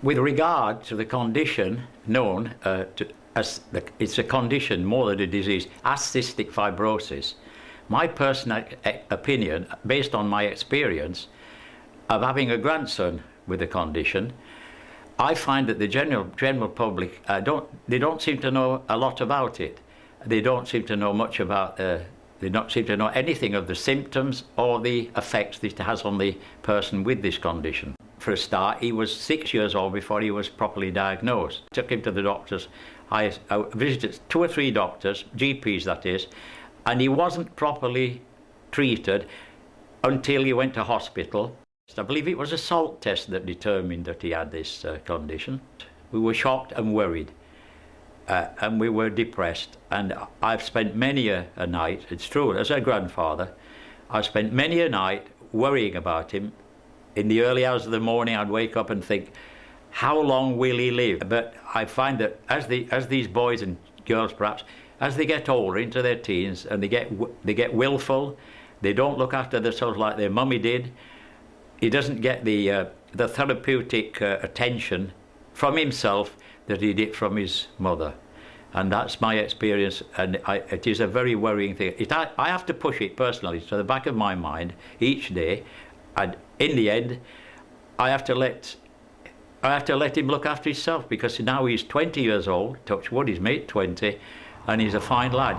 With regard to the condition known it's a condition more than a disease, as cystic fibrosis, my personal opinion, based on my experience of having a grandson with the condition, I find that the general public they don't seem to know a lot about it. They don't seem to know much about. They don't seem to know anything of the symptoms or the effects that it has on the person with this condition. For a start, he was 6 years old before he was properly diagnosed. Took him to the doctors. I visited 2 or 3 doctors, GPs that is, and he wasn't properly treated until he went to hospital. I believe it was a salt test that determined that he had this condition. We were shocked and worried, and we were depressed. And I've spent many a night, it's true, as a grandfather, I've spent many a night worrying about him. In the early hours of the morning, I'd wake up and think, how long will he live? But I find that as these boys and girls, perhaps, as they get older, into their teens, and they get willful, they don't look after themselves like their mummy did. He doesn't get the therapeutic attention from himself that he did from his mother. And that's my experience, and it is a very worrying thing. I have to push it personally to the back of my mind each day, and in the end, I have to let him look after himself, because now he's 20 years old, touch wood, he's made 20, and he's a fine lad.